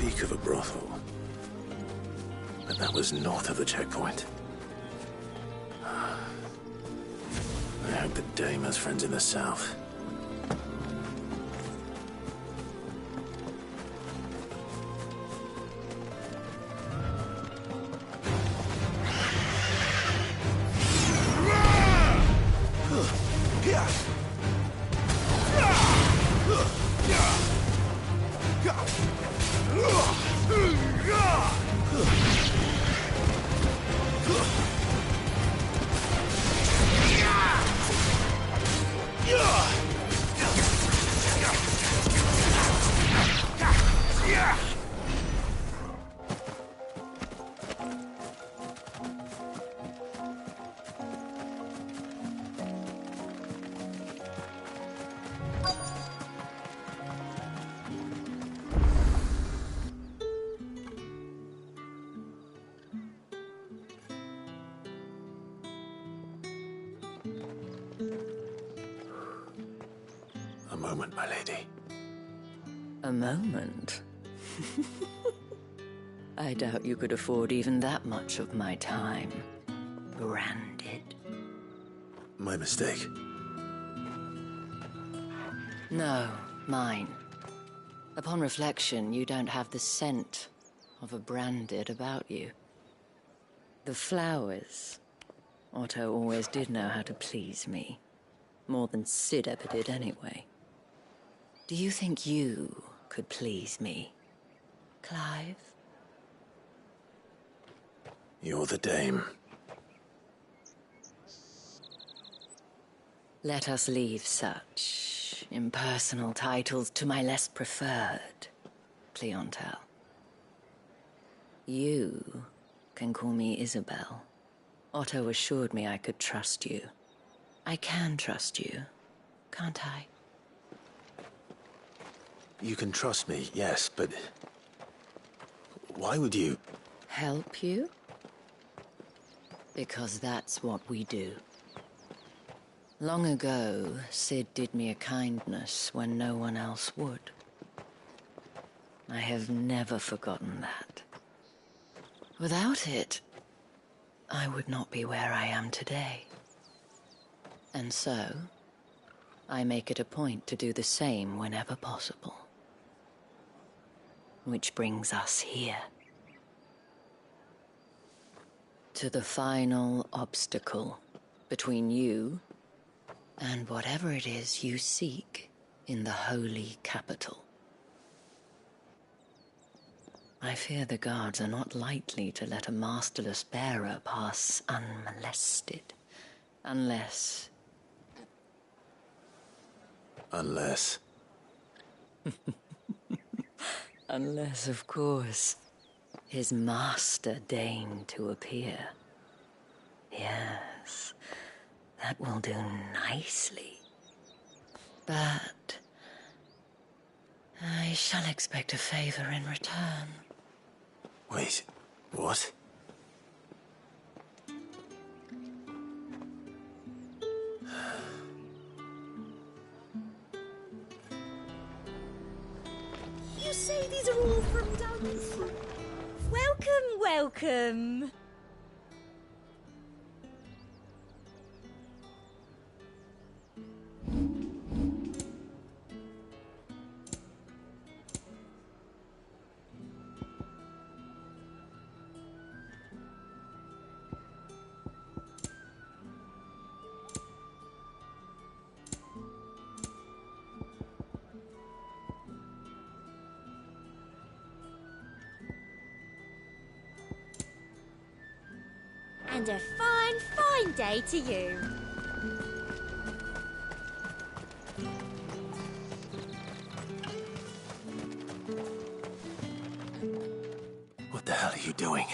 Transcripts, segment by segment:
Speak of a brothel. But that was north of the checkpoint. I hope the Dame has friends in the south. A moment, my lady. A moment? I doubt you could afford even that much of my time. Branded. My mistake. No, mine. Upon reflection, you don't have the scent of a branded about you. The flowers. Otto always did know how to please me. More than Sid ever did anyway. Do you think you could please me, Clive? You're the Dame. Let us leave such impersonal titles to my less preferred clientele. You can call me Isabel. Otto assured me I could trust you. I can trust you, can't I? You can trust me, yes, but... why would you... Help you? Because that's what we do. Long ago, Sid did me a kindness when no one else would. I have never forgotten that. Without it, I would not be where I am today. And so, I make it a point to do the same whenever possible. Which brings us here. To the final obstacle between you and whatever it is you seek in the holy capital. I fear the guards are not likely to let a masterless bearer pass unmolested. Unless... Unless... Unless, of course, his master deigned to appear. Yes, that will do nicely. But I shall expect a favor in return. Wait, what? You say these are all from down... Welcome, welcome. And a fine, fine day to you. What the hell are you doing?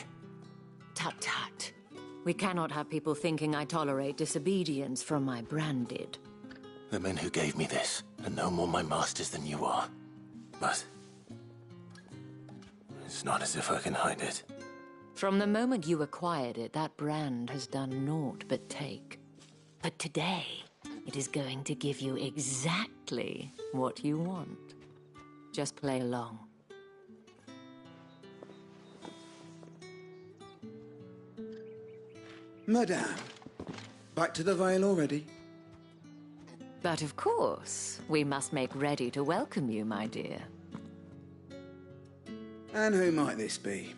Tut tut. We cannot have people thinking I tolerate disobedience from my branded. The men who gave me this are no more my masters than you are. But... it's not as if I can hide it. From the moment you acquired it, that brand has done naught but take. But today, it is going to give you exactly what you want. Just play along. Madame, back to the Vale already? But of course, we must make ready to welcome you, my dear. And who might this be?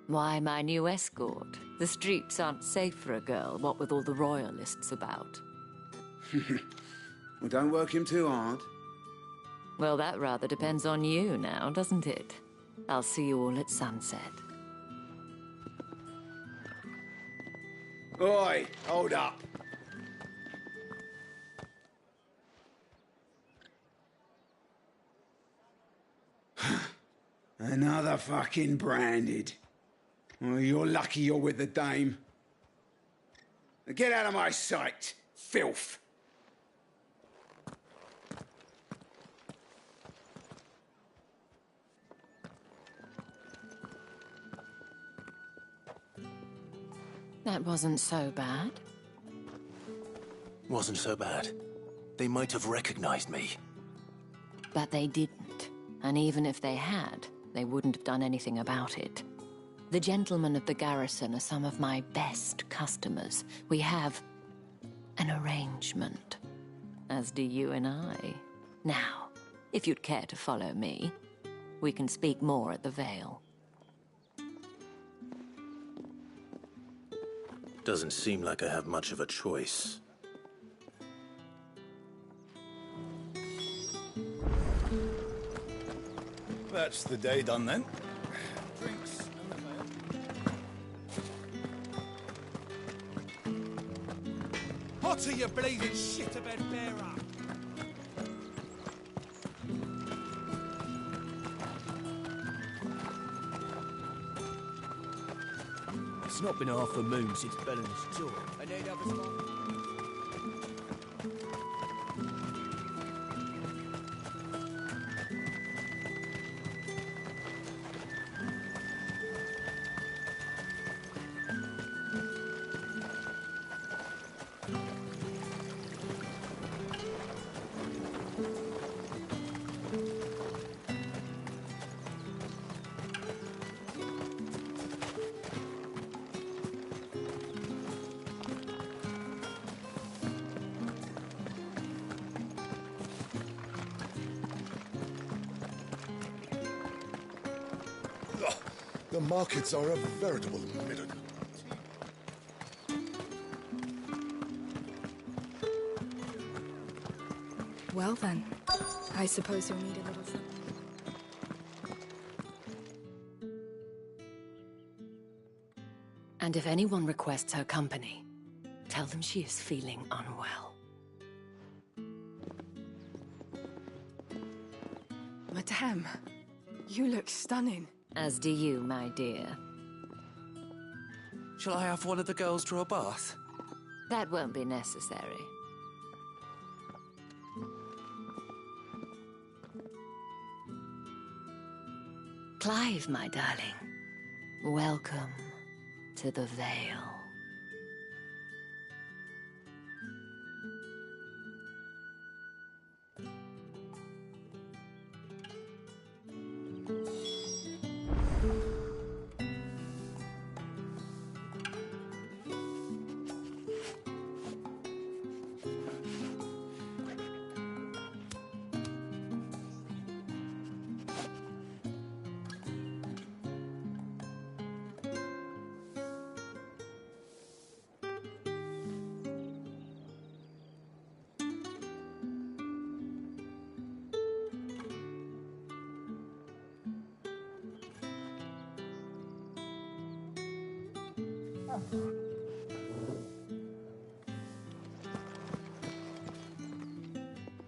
Why, my new escort. The streets aren't safe for a girl, what with all the royalists about. Well, don't work him too hard. Well, that rather depends on you now, doesn't it? I'll see you all at sunset. Oi, hold up. Another fucking branded. Well, you're lucky you're with the dame. Now get out of my sight, filth. That wasn't so bad. Wasn't so bad. They might have recognized me. But they didn't. And even if they had, they wouldn't have done anything about it. The gentlemen of the garrison are some of my best customers. We have an arrangement, as do you and I. Now, if you'd care to follow me, we can speak more at the Vale. Doesn't seem like I have much of a choice. That's the day done then. Drinks and the Vale. What are you bleeding shit about bearer? It's not been half a moon since Belen's tour. I need others more. The markets are a veritable midden. Well then, I suppose you'll need a little something. And if anyone requests her company, tell them she is feeling unwell. Madame, you look stunning. As do you, my dear. Shall I have one of the girls draw a bath? That won't be necessary. Clive, my darling. Welcome to the Vale.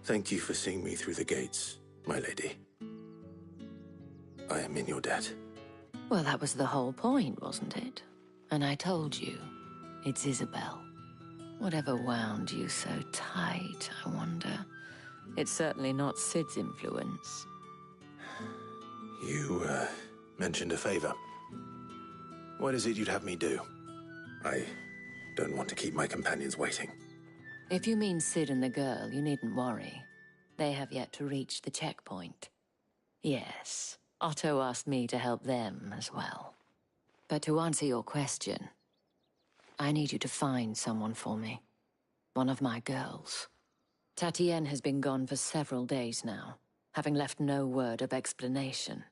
Thank you for seeing me through the gates, my lady. I am in your debt. Well, that was the whole point, wasn't it? And I told you, it's Isabel. Whatever wound you so tight, I wonder. It's certainly not Sid's influence. You, mentioned a favor. What is it you'd have me do? I don't want to keep my companions waiting. If you mean Sid and the girl, you needn't worry. They have yet to reach the checkpoint. Yes, Otto asked me to help them as well. But to answer your question, I need you to find someone for me. One of my girls. Tatienne has been gone for several days now, having left no word of explanation.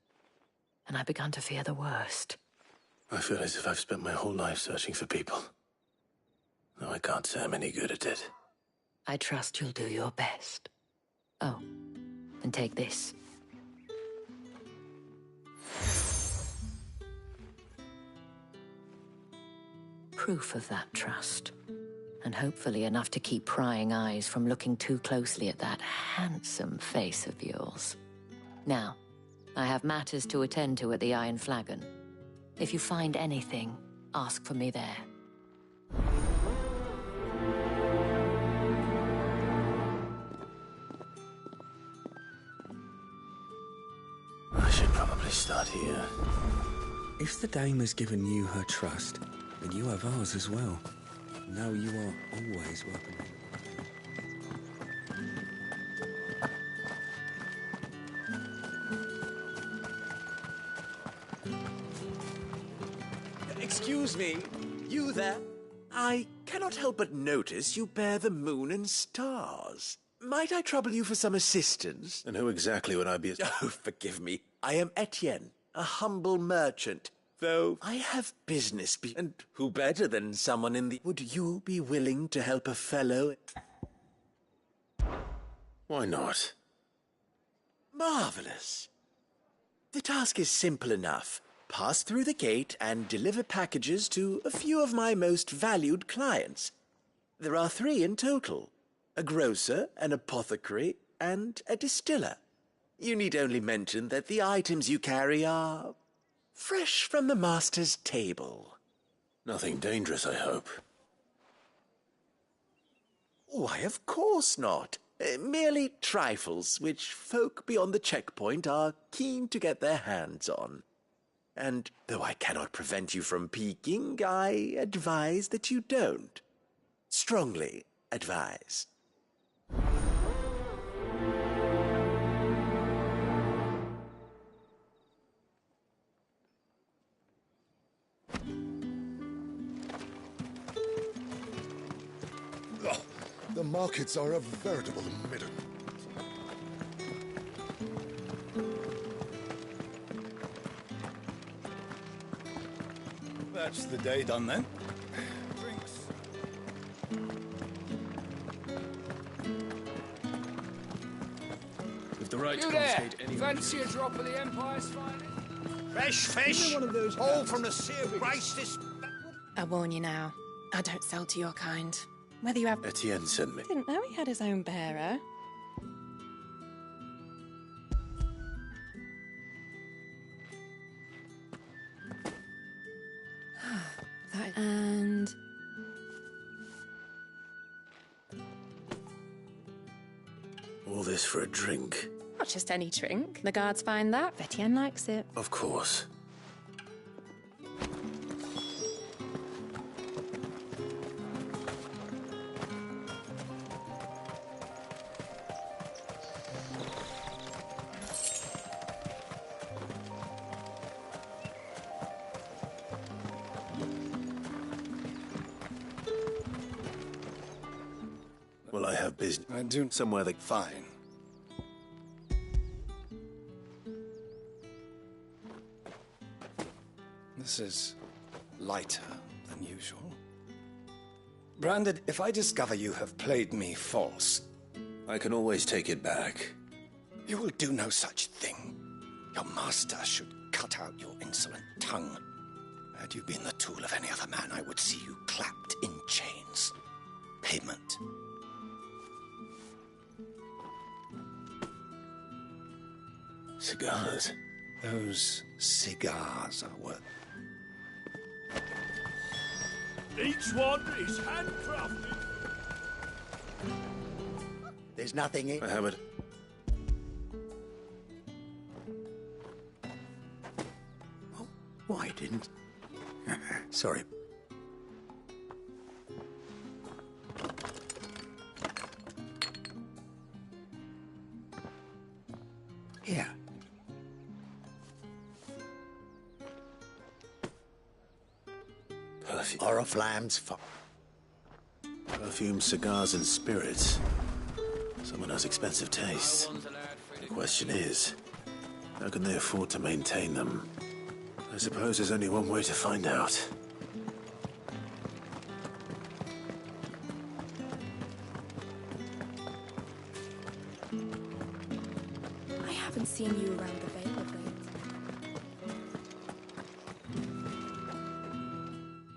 And I've begun to fear the worst. I feel as if I've spent my whole life searching for people. Though I can't say I'm any good at it. I trust you'll do your best. Oh, and take this. Proof of that trust. And hopefully enough to keep prying eyes from looking too closely at that handsome face of yours. Now, I have matters to attend to at the Iron Flagon. If you find anything, ask for me there. I should probably start here. If the dame has given you her trust, then you have ours as well. Know you are always welcome. Excuse me, you there? I cannot help but notice you bear the moon and stars. Might I trouble you for some assistance? And who exactly would I be? Oh, forgive me. I am Etienne, a humble merchant. Though I have business, and who better than someone in the... Would you be willing to help a fellow? Why not? Marvelous. The task is simple enough. Pass through the gate and deliver packages to a few of my most valued clients. There are 3 in total. A grocer, an apothecary, and a distiller. You need only mention that the items you carry are fresh from the master's table. Nothing dangerous, I hope. Why, of course not. Merely trifles which folk beyond the checkpoint are keen to get their hands on. And though I cannot prevent you from peeking, I advise that you don't. Strongly advise. Oh, the markets are a veritable midden. That's the day done then. Drinks. If the right You there! Fancy a drop of the Empire's finest? Fresh fish, one of those all cans. from the sea of grace this... I warn you now. I don't sell to your kind. Whether you have... Etienne sent me. Didn't know he had his own bearer. And... All this for a drink? not just any drink. The guards find that. Etienne likes it. Of course. Well, I have business. I do. Somewhere that... Fine. This is lighter than usual. Branded, if I discover you have played me false... I can always take it back. You will do no such thing. Your master should cut out your insolent tongue. Had you been the tool of any other man, I would see you clapped in chains. Payment. Cigars? Those cigars are worth... Each one is handcrafted. There's nothing in... I have it. Oh, why didn't... Sorry. Here. Oriflamme's perfume, cigars, and spirits. Someone has expensive tastes. The question is, how can they afford to maintain them? I suppose there's only one way to find out. I haven't seen you around the Vale of late.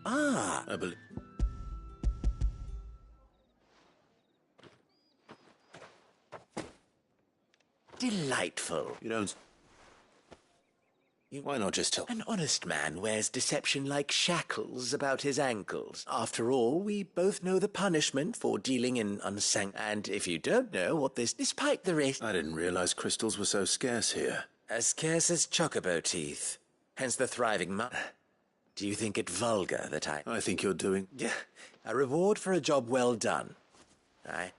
Ah, I believe. Delightful. You don't. Why not just tell? An honest man wears deception like shackles about his ankles. After all, we both know the punishment for dealing in and if you don't know what this, despite the risk... I didn't realize crystals were so scarce here. As scarce as chocobo teeth. Hence the thriving Do you think it vulgar that I think you're doing... Yeah, a reward for a job well done. I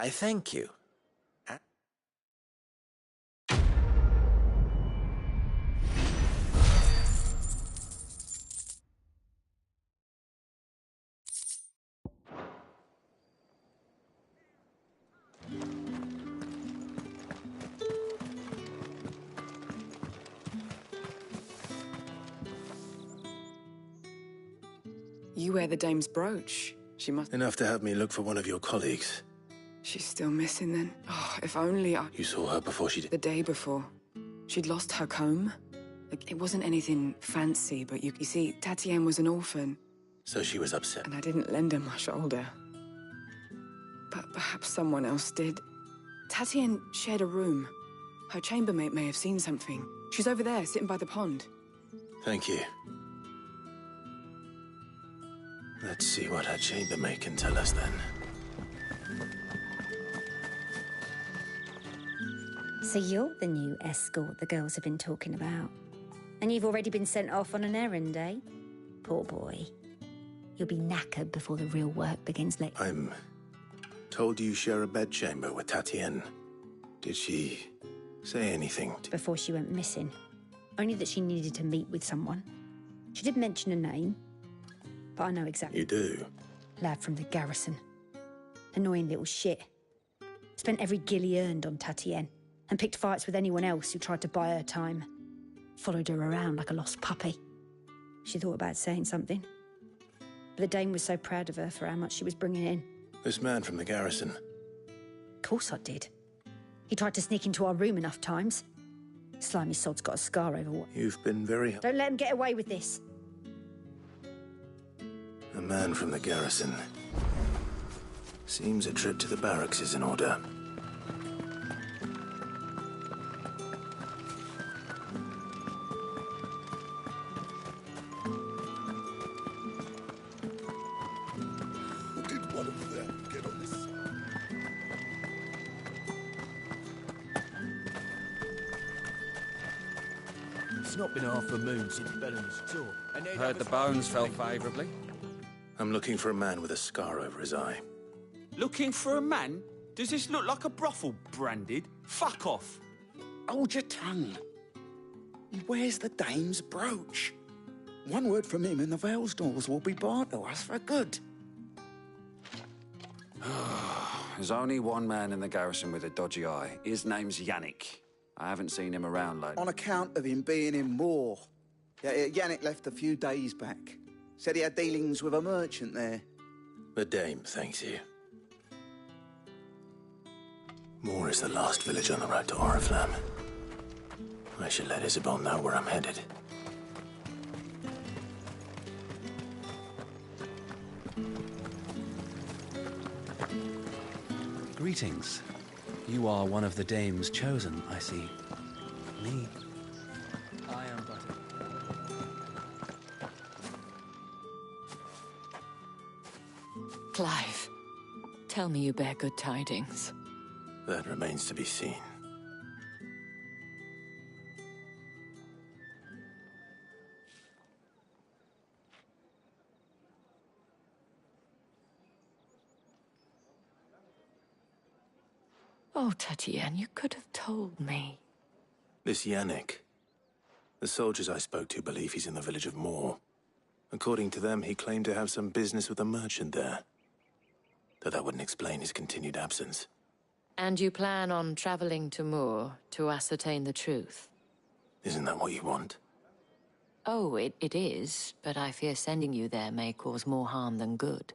thank you. You wear the dame's brooch. She must... Enough to have me look for one of your colleagues. She's still missing then. Oh, if only I... You saw her before she did? The day before. She'd lost her comb. Like, it wasn't anything fancy, but you see, Tatienne was an orphan. So she was upset. And I didn't lend her my shoulder. But perhaps someone else did. Tatienne shared a room. Her chambermaid may have seen something. She's over there, sitting by the pond. Thank you. Let's see what her chambermaid can tell us then. So you're the new escort the girls have been talking about. And you've already been sent off on an errand, eh? Poor boy. You'll be knackered before the real work begins later. I'm told you share a bedchamber with Tatienne. Did she say anything? Before she went missing. Only that she needed to meet with someone. She did mention a name, but I know exactly. You do? Lad from the garrison. Annoying little shit. Spent every guil he earned on Tatienne, and picked fights with anyone else who tried to buy her time. Followed her around like a lost puppy. She thought about saying something. But the dame was so proud of her for how much she was bringing in. This man from the garrison? Of course I did. He tried to sneak into our room enough times. Slimy sod's got a scar over what... You've been very... Don't let him get away with this. A man from the garrison. Seems a trip to the barracks is in order. Did one of them get on this? It's not been half a moon since Bellen's tour. Heard the bones fell favourably. I'm looking for a man with a scar over his eye. Looking for a man? Does this look like a brothel, Branded? Fuck off. Hold your tongue. He wears the dame's brooch. One word from him and the Vale's doors will be barred to us for good. There's only one man in the garrison with a dodgy eye. His name's Yannick. I haven't seen him around lately. On account of him being in war. Yeah, Yannick left a few days back. Said he had dealings with a merchant there. The dame thanks you. Moor is the last village on the road to Oriflamme. I should let Isabel know where I'm headed. Greetings. You are one of the dame's chosen, I see. Me. I am but Clive, tell me you bear good tidings. That remains to be seen. Oh, Tatienne, you could have told me. This Yannick. The soldiers I spoke to believe he's in the village of Moor. According to them, he claimed to have some business with a merchant there. Though that wouldn't explain his continued absence. And you plan on traveling to Moor to ascertain the truth? Isn't that what you want? Oh, it is, but I fear sending you there may cause more harm than good.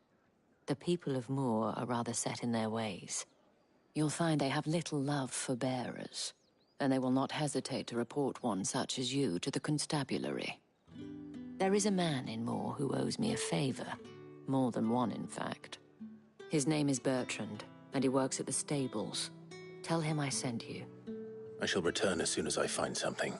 The people of Moor are rather set in their ways. You'll find they have little love for bearers, and they will not hesitate to report one such as you to the constabulary. There is a man in Moor who owes me a favor. More than one, in fact. His name is Bertrand, and he works at the stables. Tell him I sent you. I shall return as soon as I find something.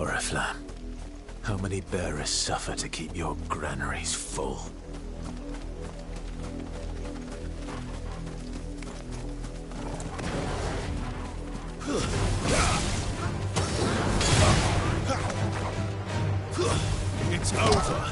Oriflamme, how many bearers suffer to keep your granaries full? It's over.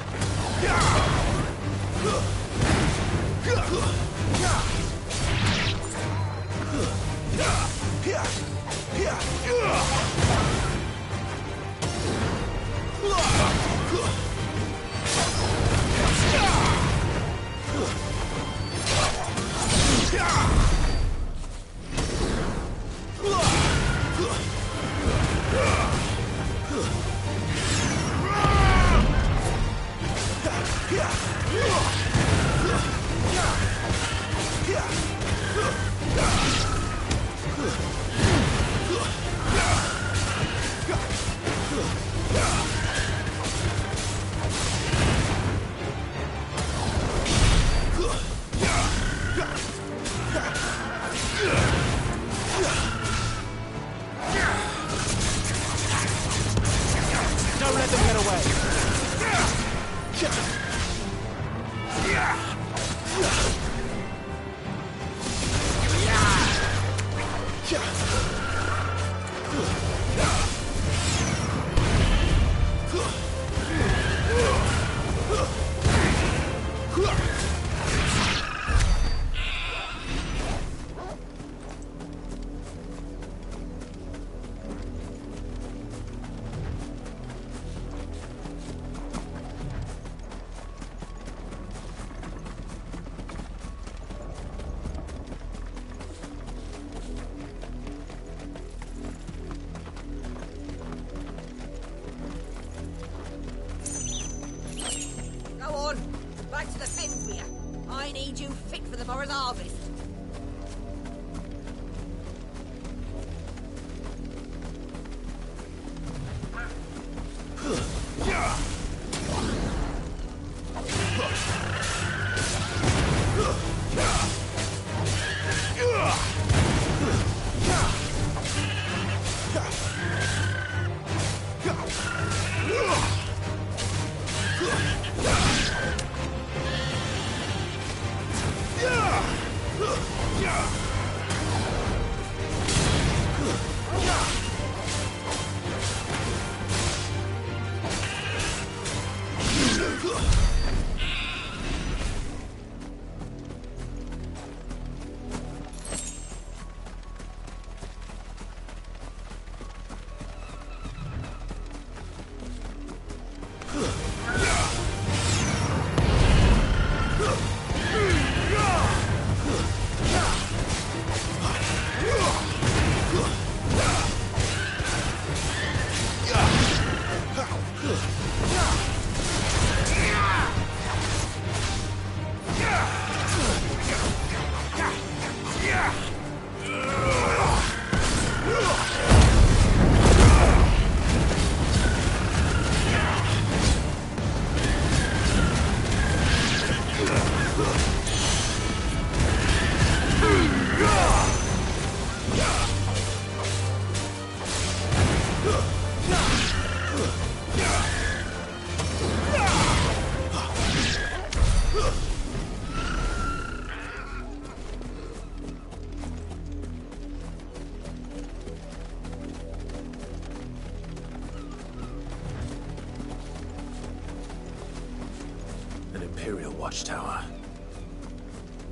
Imperial watchtower.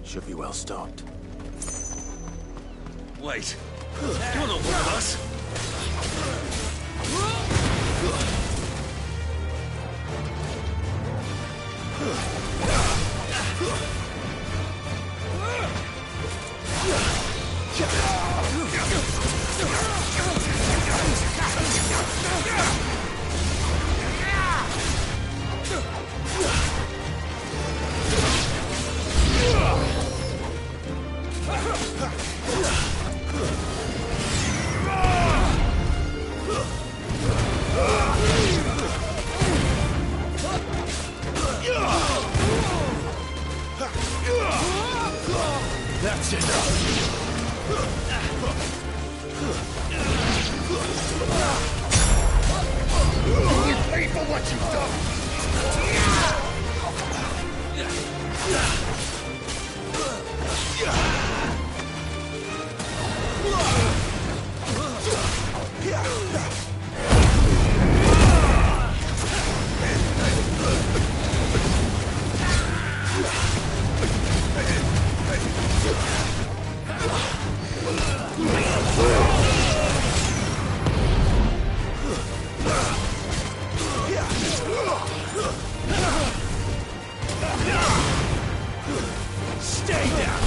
Should be well stocked. Wait. You're not one of us. That's enough. You pay for what you've done! Stay down!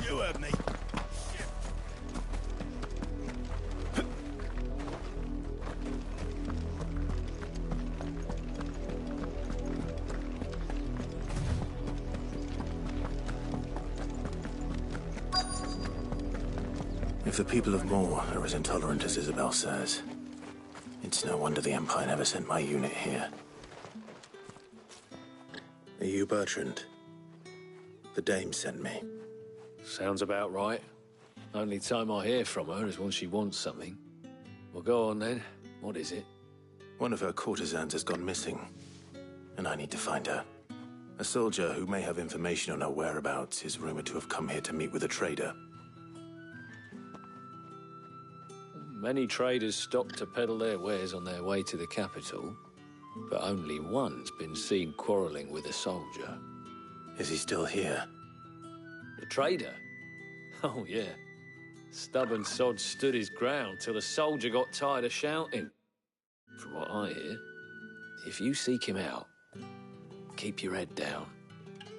You heard me. If the people of Moore are as intolerant as Isabel says, it's no wonder the Empire never sent my unit here. Are you Bertrand? The Dame sent me. Sounds about right. Only time I hear from her is when she wants something. Well, go on then. What is it? One of her courtesans has gone missing, and I need to find her. A soldier who may have information on her whereabouts is rumored to have come here to meet with a trader. Many traders stop to peddle their wares on their way to the capital, but only one's been seen quarreling with a soldier. Is he still here? The trader? Oh, yeah. Stubborn sod stood his ground till the soldier got tired of shouting. From what I hear, if you seek him out, keep your head down.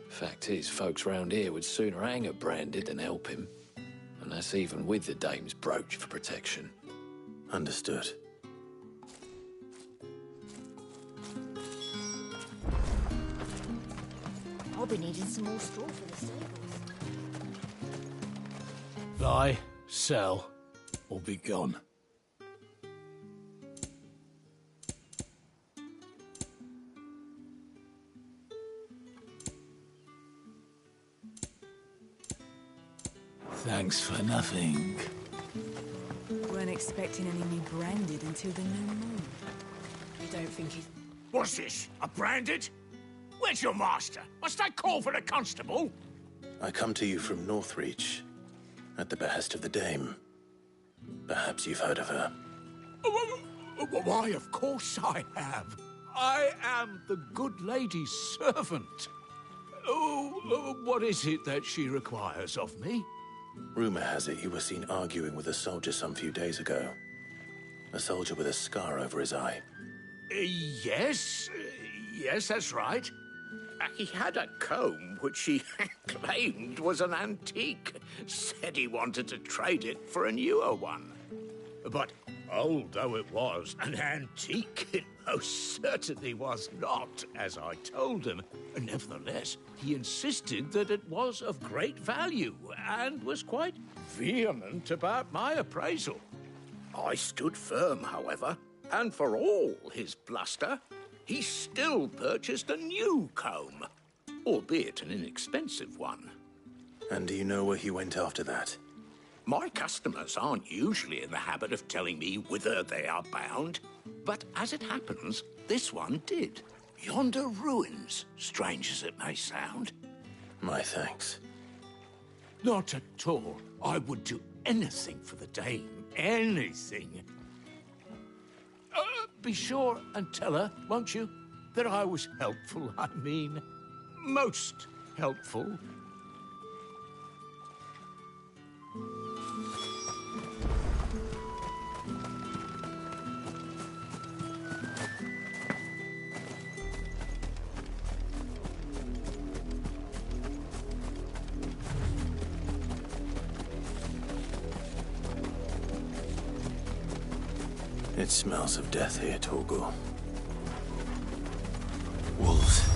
Fact is, folks round here would sooner hang a Branded than help him. And that's even with the dame's brooch for protection. Understood. I'll be needing some more straw for the stables. Buy, sell, or be gone. Thanks for nothing. Weren't expecting any new Branded until the new moon. You don't think he's... What's this? A Branded? Where's your master? Must I call for the constable? I come to you from Northreach, at the behest of the Dame. Perhaps you've heard of her. Why, of course I have. I am the good lady's servant. What is it that she requires of me? Rumor has it you were seen arguing with a soldier some few days ago. A soldier with a scar over his eye. Yes, that's right. He had a comb which he claimed was an antique. Said he wanted to trade it for a newer one. But old though it was, an antique it most certainly was not, as I told him. Nevertheless, he insisted that it was of great value and was quite vehement about my appraisal. I stood firm, however, and for all his bluster, he still purchased a new comb, albeit an inexpensive one. And do you know where he went after that? My customers aren't usually in the habit of telling me whither they are bound, but as it happens, this one did. Yonder ruins, strange as it may sound. My thanks. Not at all. I would do anything for the Dame. Anything. Be sure and tell her, won't you, that I was helpful. I mean, most helpful. It smells of death here, Torgal. Wolves.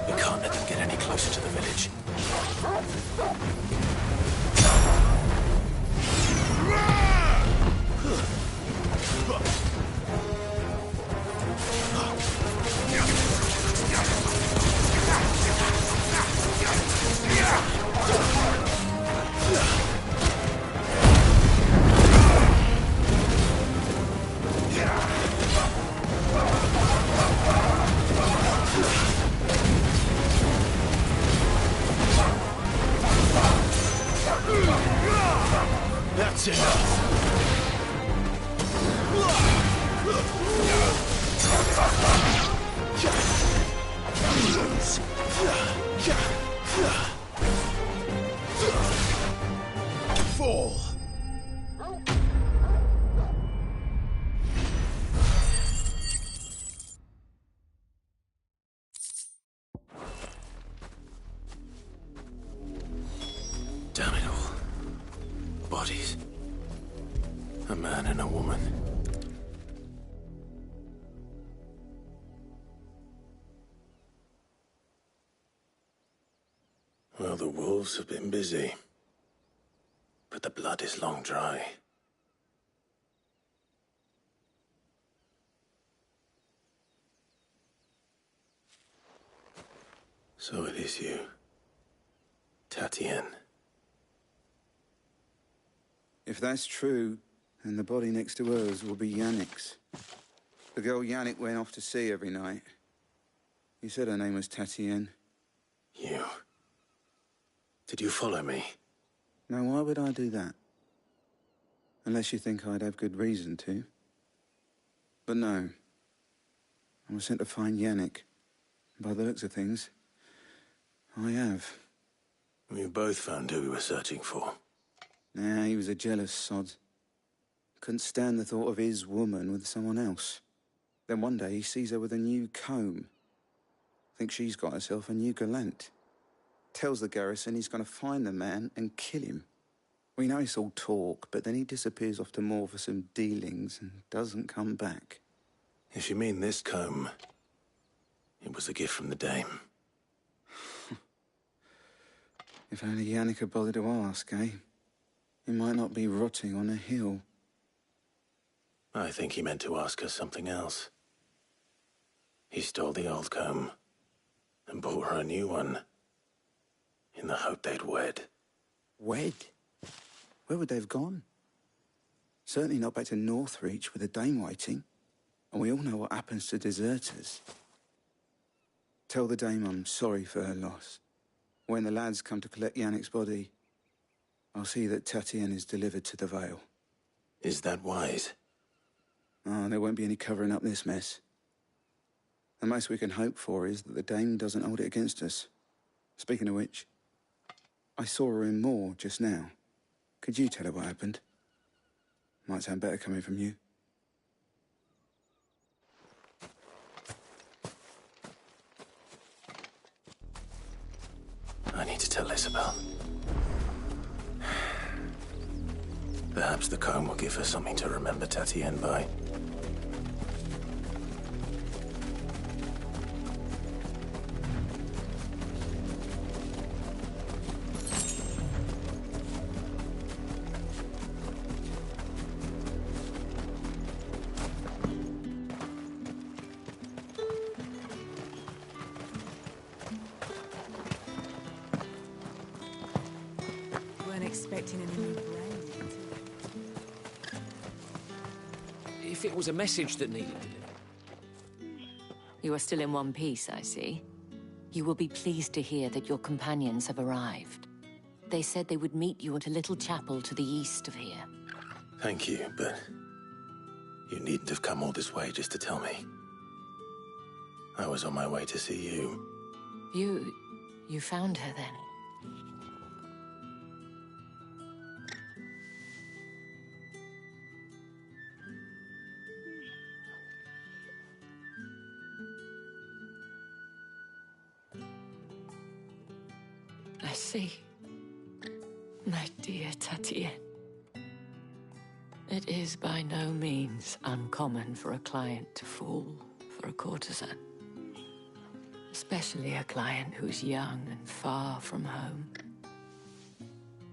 We can't let them get any closer to the village. That's enough. Fall. Damn it all. Bodies. A man and a woman. Well, the wolves have been busy. But the blood is long dry. So it is you, Tatien. If that's true, then the body next to hers will be Yannick's. The girl Yannick went off to sea every night. You said her name was Tatien. You... Did you follow me? Now, why would I do that? Unless you think I'd have good reason to. But no. I was sent to find Yannick. By the looks of things, I have. We both found who we were searching for. Nah, he was a jealous sod. Couldn't stand the thought of his woman with someone else. Then one day he sees her with a new comb. Thinks she's got herself a new gallant. Tells the garrison he's going to find the man and kill him. We know it's all talk, but then he disappears off to Moor for some dealings and doesn't come back. If you mean this comb, it was a gift from the Dame. If only Yannick had bothered to ask, eh? He might not be rotting on a hill. I think he meant to ask her something else. He stole the old comb and bought her a new one in the hope they'd wed. Wed? Where would they have gone? Certainly not back to Northreach with the Dame waiting. And we all know what happens to deserters. Tell the Dame I'm sorry for her loss. When the lads come to collect Yannick's body, I'll see that Tatienne is delivered to the Vale. Is that wise? Oh, there won't be any covering up this mess. The most we can hope for is that the Dame doesn't hold it against us. Speaking of which, I saw her in Moor just now. Could you tell her what happened? Might sound better coming from you. I need to tell Isabel. Perhaps the comb will give her something to remember Tatienne by. Expecting any new brain. If it was a message that needed delivered. You are still in one piece, I see. You will be pleased to hear that your companions have arrived. They said they would meet you at a little chapel to the east of here. Thank you, but you needn't have come all this way just to tell me. I was on my way to see you. You found her then? I see. My dear Tatienne. It is by no means uncommon for a client to fall for a courtesan. Especially a client who's young and far from home.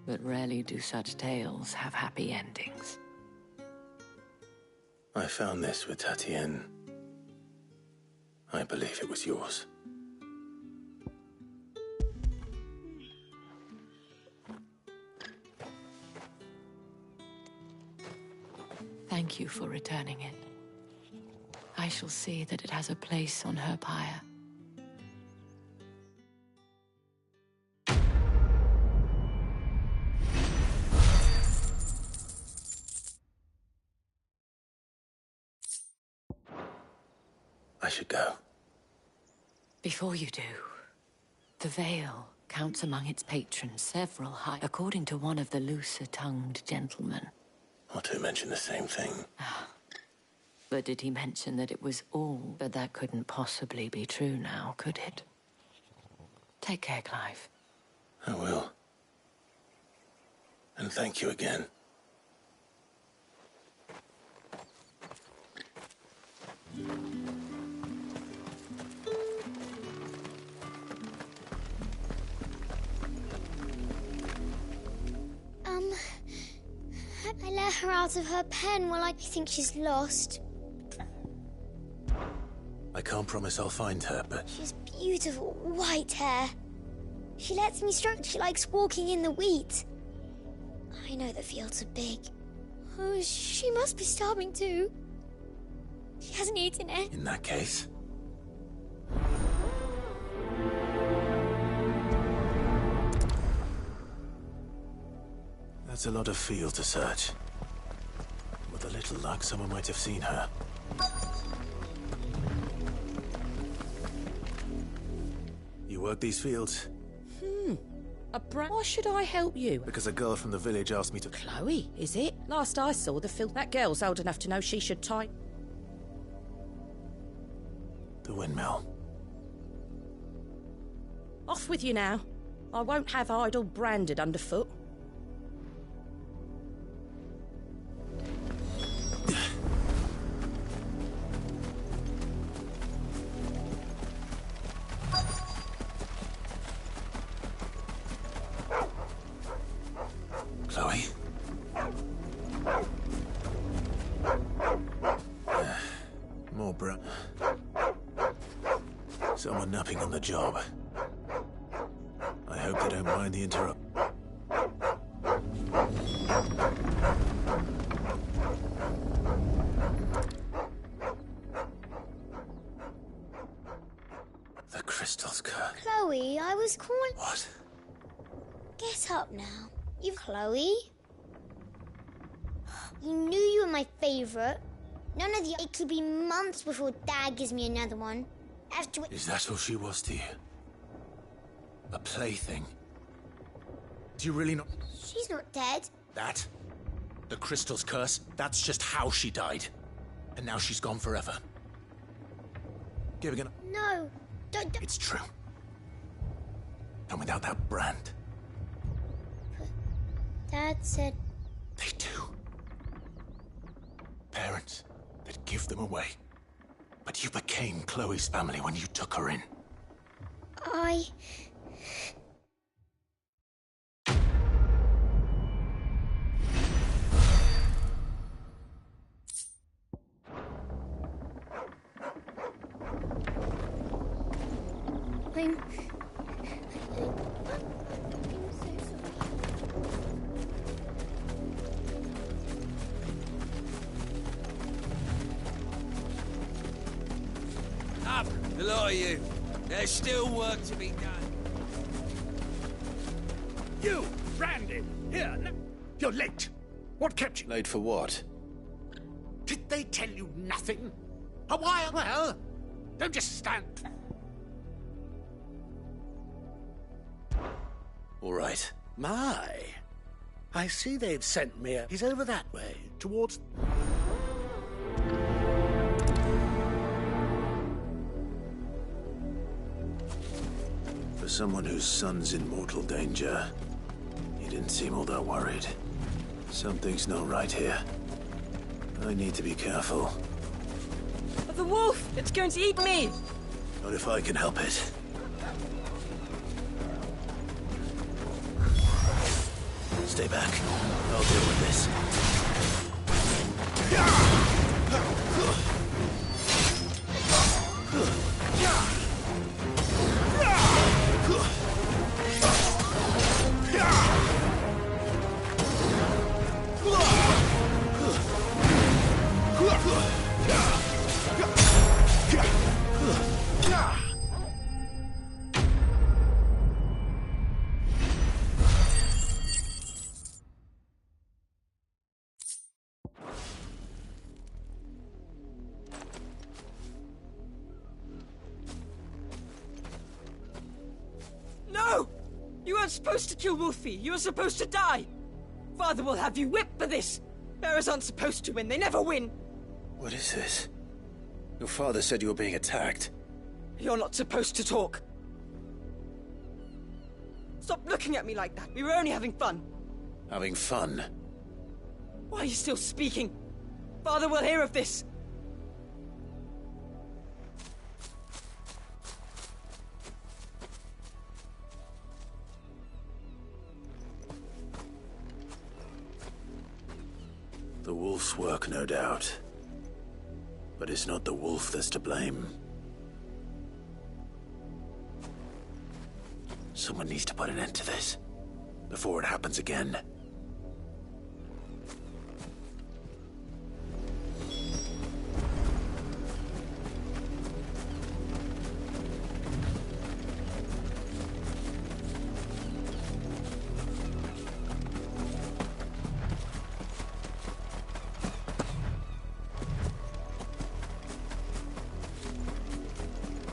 But rarely do such tales have happy endings. I found this with Tatienne. I believe it was yours. Thank you for returning it. I shall see that it has a place on her pyre. I should go. Before you do, the Vale counts among its patrons several high, according to one of the looser-tongued gentlemen. Or to mention the same thing. But did he mention that it was all? But that couldn't possibly be true now, could it? Take care, Clive. I will. And thank you again. I let her out of her pen while I think she's lost. I can't promise I'll find her, but... She's beautiful white hair. She lets me stroke. She likes walking in the wheat. I know the fields are big. Oh, she must be starving too. She hasn't eaten it. In that case... That's a lot of field to search. With a little luck, someone might have seen her. You work these fields? Why should I help you? Because a girl from the village asked me to... Chloe, is it? Last I saw the field, that girl's old enough to know she should tie... The windmill. Off with you now. I won't have idle branded underfoot. Chloe? More someone napping on the job. I hope they don't mind the interrupt. The crystal's curse. Chloe, I was calling. What? Get up now. You, Chloe. You knew you were my favourite. None of the. It could be months before Dad gives me another one. After. Is that all she was to you? A plaything? Do you really not? She's not dead. That? The crystal's curse? That's just how she died. And now she's gone forever. Giving an. No. Don't. It's true. And without that brand. Dad said. They do. Parents that give them away. But you became Chloe's family when you took her in. I. I'm so sorry. Up, a lot of you. There's still work to be done. You, Brandon, here. You're late. What kept you? Late for what? Did they tell you nothing? A while? Well, don't just stand. All right. My. I see they've sent me. He's over that way, towards. For someone whose son's in mortal danger, he didn't seem all that worried. Something's not right here. I need to be careful. The wolf! It's going to eat me! Not if I can help it. Stay back. I'll deal with this. No! You weren't supposed to kill Wolfie. You were supposed to die. Father will have you whipped for this. Bearers aren't supposed to win. They never win. What is this? Your father said you were being attacked. You're not supposed to talk. Stop looking at me like that. We were only having fun. Having fun? Why are you still speaking? Father will hear of this. The wolf's work, no doubt. But it's not the wolf that's to blame. Someone needs to put an end to this, before it happens again.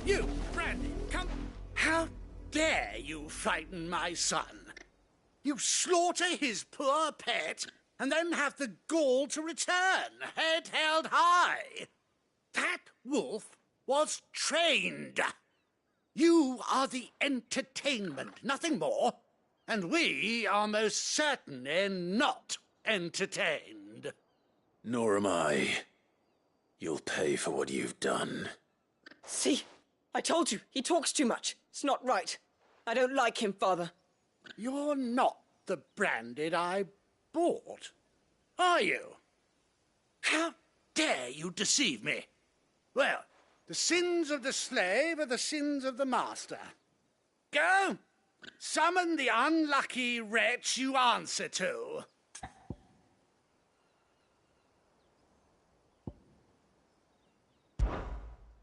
You, Brandon, come. How dare you frighten my son? You slaughter his poor pet and then have the gall to return, head held high. That wolf was trained. You are the entertainment, nothing more. And we are most certainly not entertained. Nor am I. You'll pay for what you've done. See? I told you, he talks too much. It's not right. I don't like him, Father. You're not the Branded I bought, are you? How dare you deceive me? Well, the sins of the slave are the sins of the master. Go! Summon the unlucky wretch you answer to.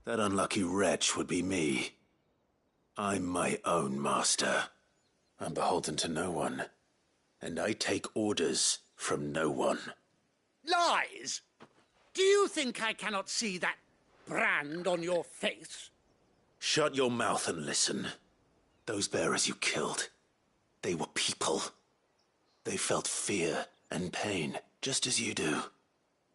That unlucky wretch would be me. I'm my own master. I'm beholden to no one. And I take orders from no one. Lies! Do you think I cannot see that brand on your face? Shut your mouth and listen. Those bearers you killed, they were people. They felt fear and pain, just as you do.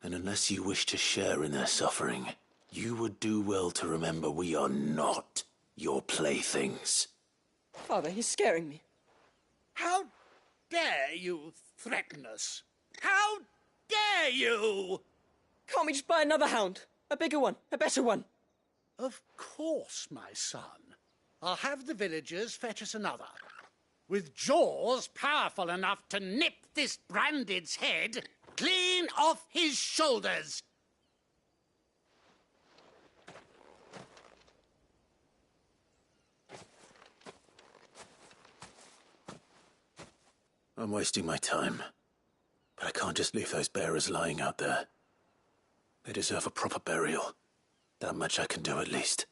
And unless you wish to share in their suffering, you would do well to remember we are not your playthings. Father, he's scaring me. How dare you threaten us? How dare you? Can't we just buy another hound? A bigger one, a better one. Of course, my son. I'll have the villagers fetch us another. With jaws powerful enough to nip this Branded's head clean off his shoulders. I'm wasting my time. But I can't just leave those bearers lying out there. They deserve a proper burial. That much I can do at least.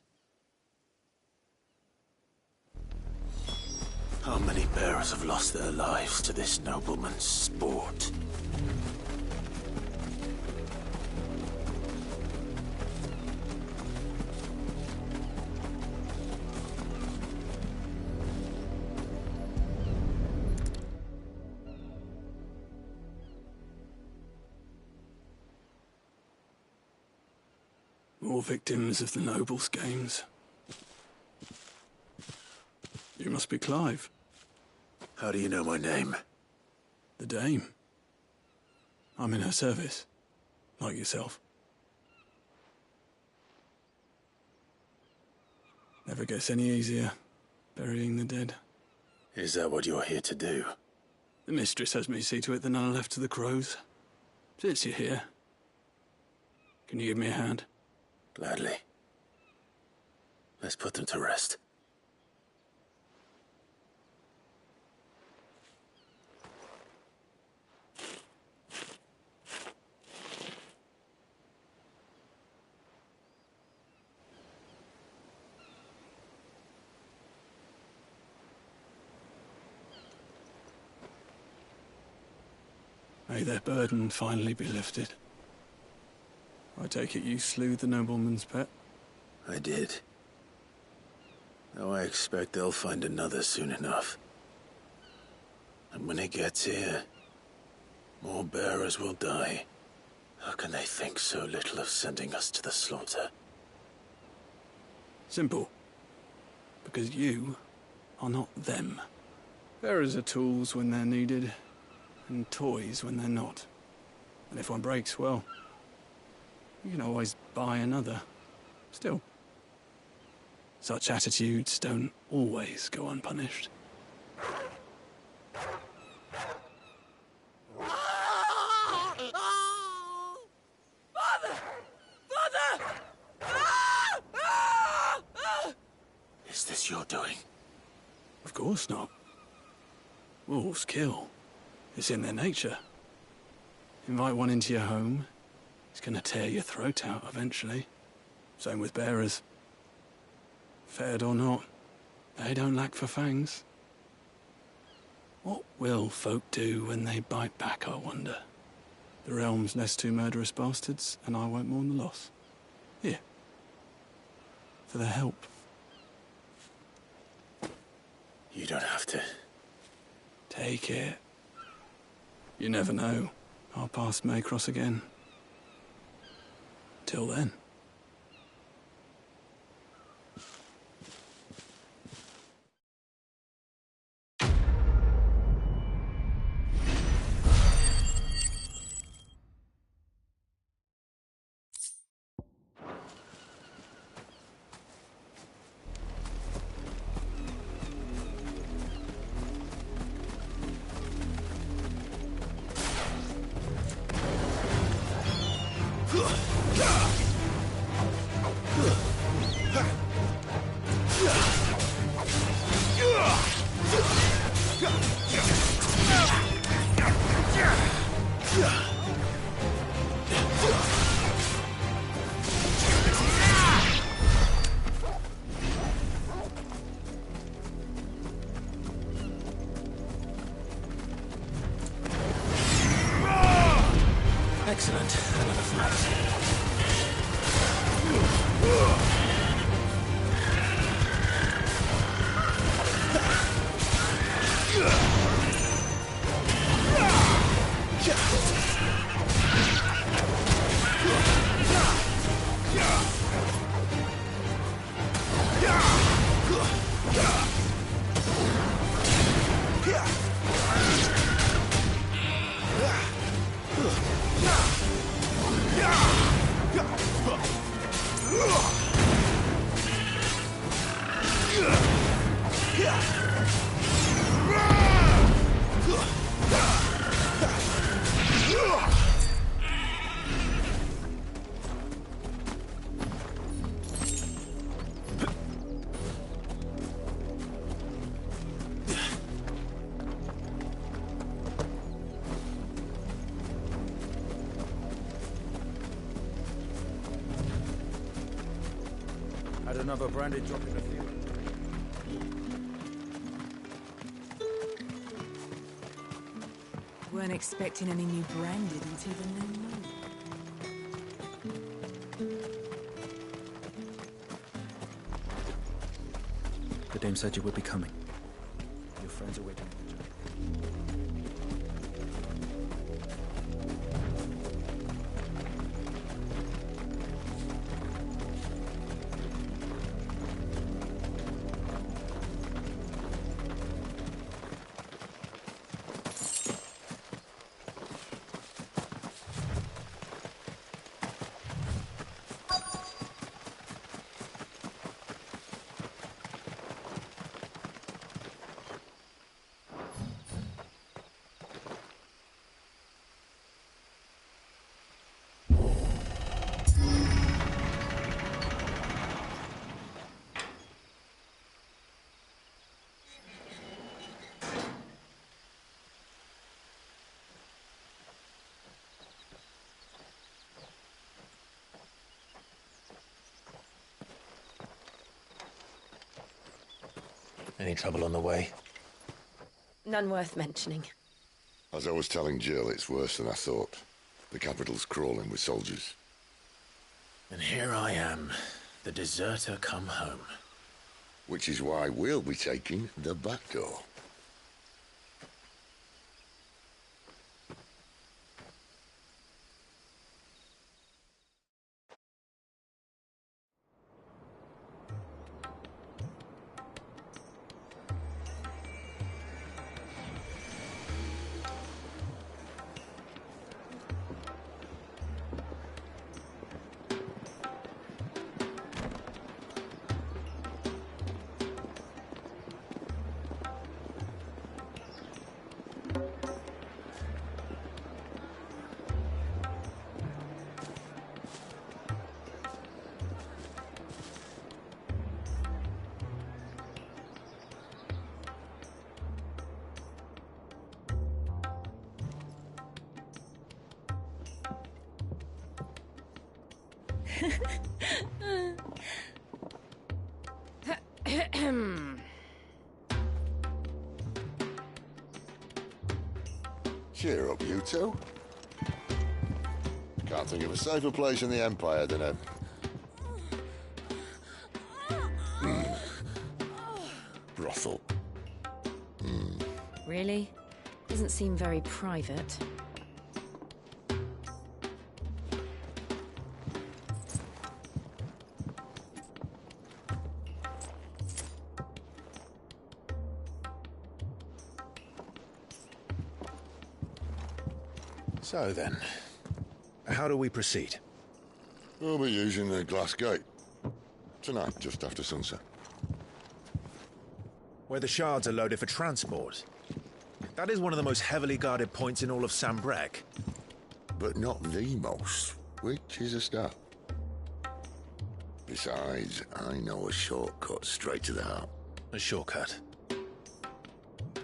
How many bearers have lost their lives to this nobleman's sport? More victims of the nobles' games. You must be Clive. How do you know my name? The Dame. I'm in her service, like yourself. Never gets any easier, burying the dead. Is that what you're here to do? The mistress has me see to it that none are left to the crows. Since you're here, can you give me a hand? Gladly. Let's put them to rest. May their burden finally be lifted. I take it you slew the nobleman's pet? I did. Though I expect they'll find another soon enough. And when it gets here, more bearers will die. How can they think so little of sending us to the slaughter? Simple. Because you are not them. Bearers are tools when they're needed, and toys when they're not. And if one breaks, well, you can always buy another. Still, such attitudes don't always go unpunished. Father! Father! Is this your doing? Of course not. Wolves kill. It's in their nature. Invite one into your home, it's gonna tear your throat out eventually. Same with bearers. Fed or not, they don't lack for fangs. What will folk do when they bite back, I wonder? The realm's less two murderous bastards, and I won't mourn the loss. Here. For their help. You don't have to. Take it. You never know. Our paths may cross again. Till then. Excellent. Another fight. Had another branded drop in a few. Weren't expecting any new branded until the new moon. The dame said you would be coming. Your friends are waiting. Any trouble on the way? None worth mentioning. As I was telling Jill, it's worse than I thought. The capital's crawling with soldiers. And here I am, the deserter come home. Which is why we'll be taking the back door. Cheer up, you two. Can't think of a safer place in the Empire than a... brothel. Really? Doesn't seem very private. So then, how do we proceed? We'll be using the glass gate. Tonight, just after sunset. Where the shards are loaded for transport. That is one of the most heavily guarded points in all of Sambrek. But not the most, which is a start. Besides, I know a shortcut straight to the heart. A shortcut?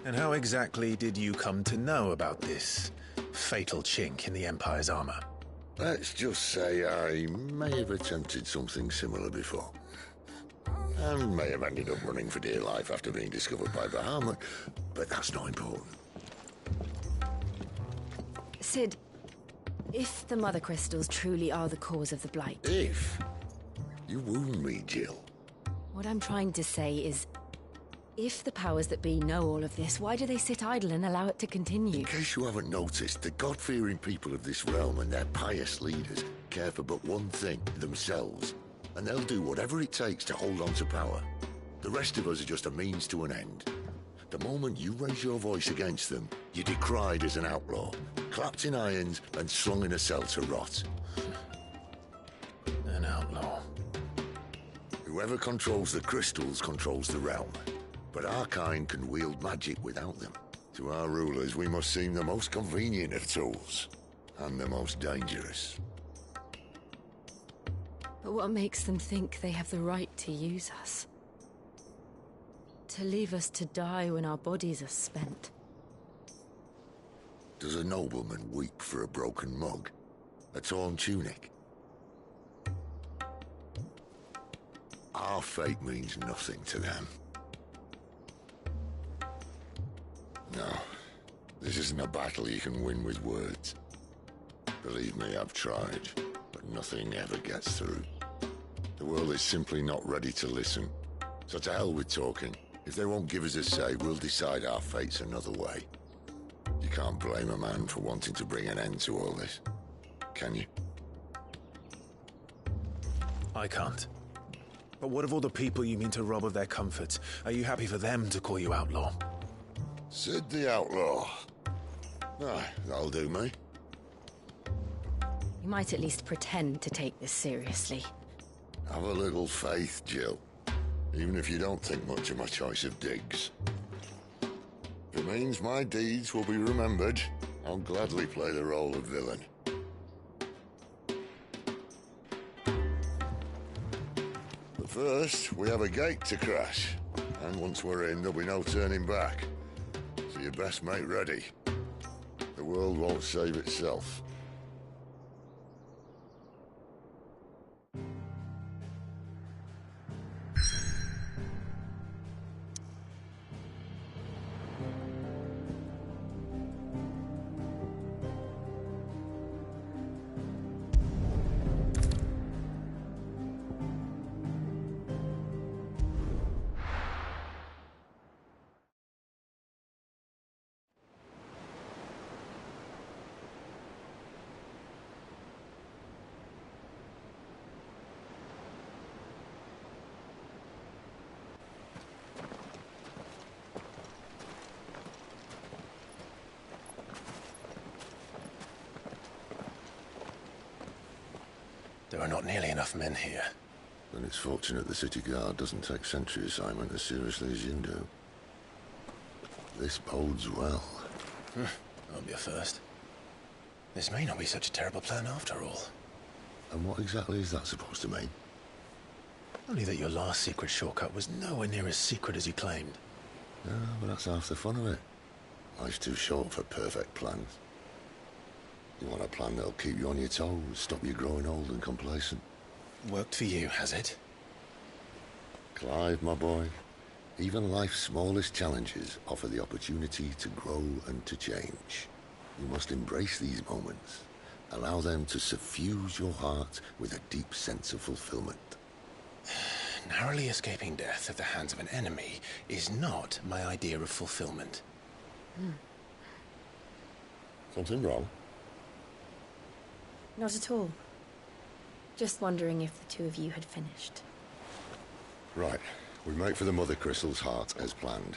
And how exactly did you come to know about this fatal chink in the Empire's armor? Let's just say I may have attempted something similar before. And may have ended up running for dear life after being discovered by Bahamut, but that's not important. Sid, if the Mother Crystals truly are the cause of the Blight... If? You wound me, Jill. What I'm trying to say is, if the powers that be know all of this, why do they sit idle and allow it to continue? In case you haven't noticed, the God-fearing people of this realm and their pious leaders care for but one thing, themselves. And they'll do whatever it takes to hold on to power. The rest of us are just a means to an end. The moment you raise your voice against them, you're decried as an outlaw, clapped in irons and slung in a cell to rot. An outlaw. Whoever controls the crystals controls the realm. But our kind can wield magic without them. To our rulers, we must seem the most convenient of tools, and the most dangerous. But what makes them think they have the right to use us? To leave us to die when our bodies are spent? Does a nobleman weep for a broken mug? A torn tunic? Our fate means nothing to them. No, this isn't a battle you can win with words. Believe me, I've tried, but nothing ever gets through. The world is simply not ready to listen. So to hell with talking. If they won't give us a say, we'll decide our fates another way. You can't blame a man for wanting to bring an end to all this, can you? I can't. But what of all the people you mean to rob of their comforts? Are you happy for them to call you outlaw? Sid the Outlaw. Ah, that'll do me. You might at least pretend to take this seriously. Have a little faith, Jill. Even if you don't think much of my choice of digs. If it means my deeds will be remembered, I'll gladly play the role of villain. But first, we have a gate to crash. And once we're in, there'll be no turning back. So you best make ready. The world won't save itself. There are not nearly enough men here. Then it's fortunate the city guard doesn't take sentry assignment as seriously as you do. This bodes well. Won't be a first. This may not be such a terrible plan after all. And what exactly is that supposed to mean? Only that your last secret shortcut was nowhere near as secret as you claimed. Yeah, but that's half the fun of it. Life's too short for perfect plans. You want a plan that'll keep you on your toes, stop you growing old and complacent. Worked for you, has it? Clive, my boy, even life's smallest challenges offer the opportunity to grow and to change. You must embrace these moments. Allow them to suffuse your heart with a deep sense of fulfillment. Narrowly escaping death at the hands of an enemy is not my idea of fulfillment. Something wrong? Not at all. Just wondering if the two of you had finished. Right. We make for the Mother Crystal's heart as planned.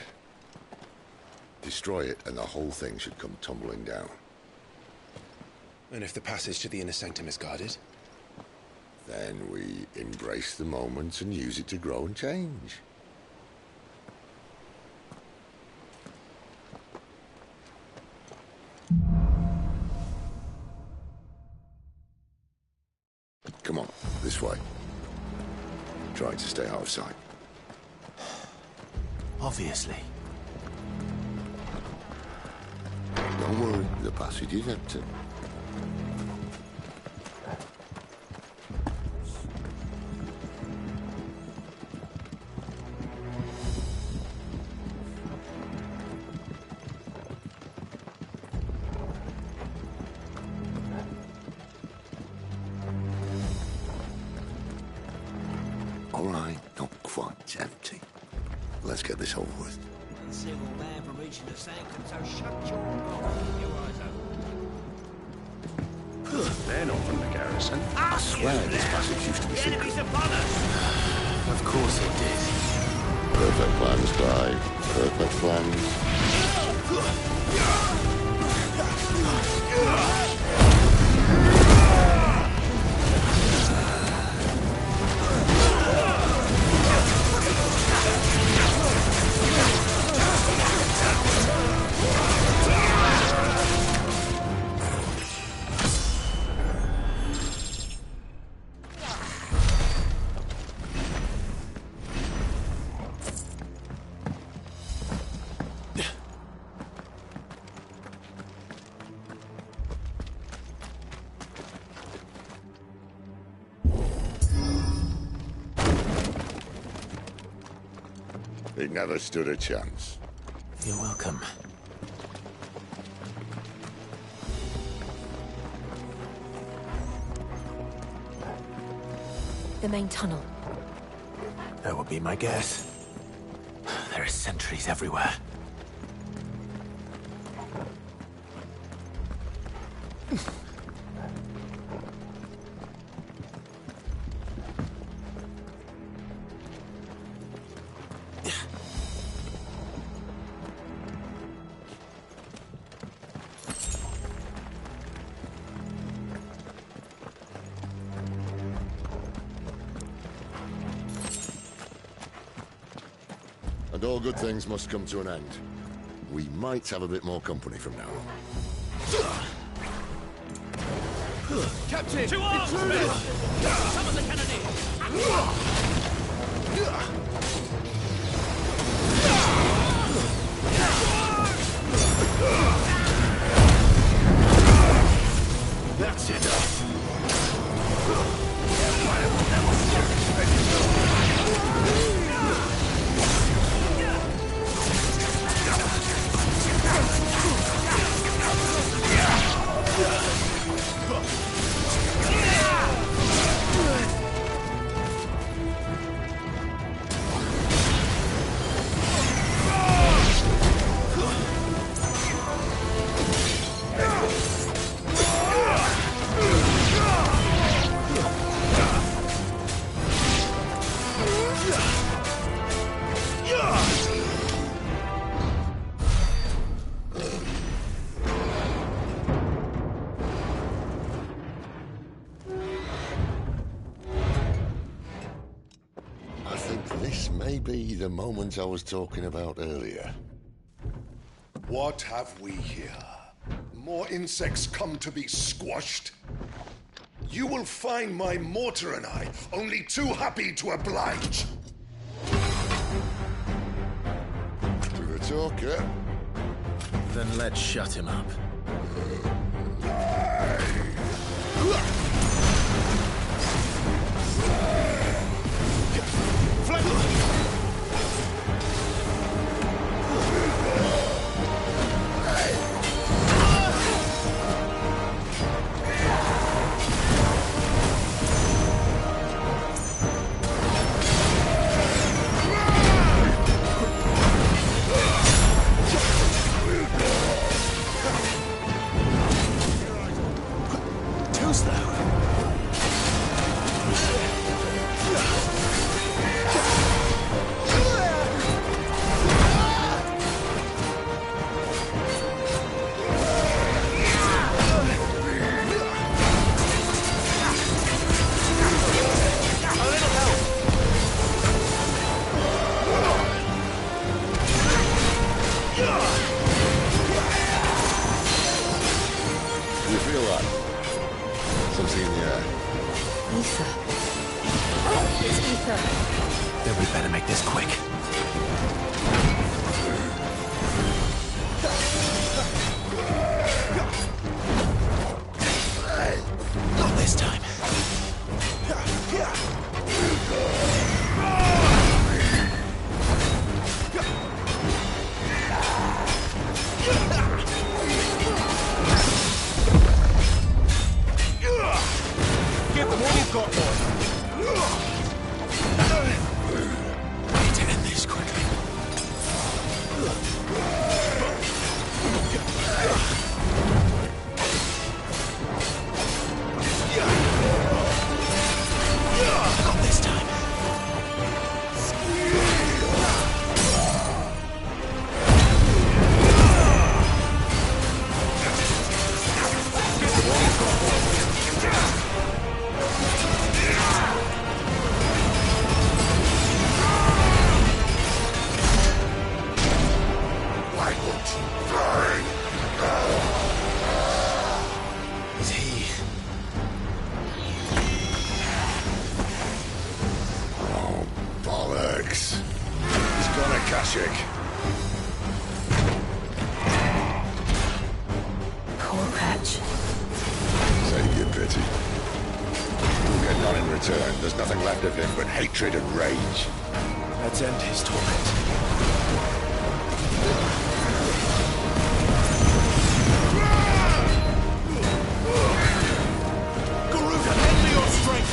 Destroy it and the whole thing should come tumbling down. And if the passage to the inner sanctum is guarded? Then we embrace the moment and use it to grow and change. Come on, this way. tried to stay out of sight. Obviously. Don't worry, the passage is empty. All right, not quite empty. Let's get this over with. Civil man for reaching the sanctum, so shut your mouth and keep your eyes open. They're not from the garrison. I swear this passage used to be secret. Enemies upon us! Of course it did. Perfect plans, Clive. Perfect plans. He never stood a chance. You're welcome. The main tunnel. That would be my guess. There are sentries everywhere. And all good things must come to an end. We might have a bit more company from now on. Captain! To arms! Summon the cannoneers! That's enough. I think this may be the moment I was talking about earlier. What have we here? More insects come to be squashed? You will find my mortar and I only too happy to oblige. To the talker. Then let's shut him up. You feel that? Something in the air. Ether. It's Ether. Then we better make this quick. Not this time. Give them all you've got, boy. Need to end this quickly. Not this time. Is he? Oh, bollocks. He's gone Akashic. Poor Patch. Save your pity. We'll get none in return. There's nothing left of him but hatred and rage. Let's end his torment. Garuda, lend me your strength.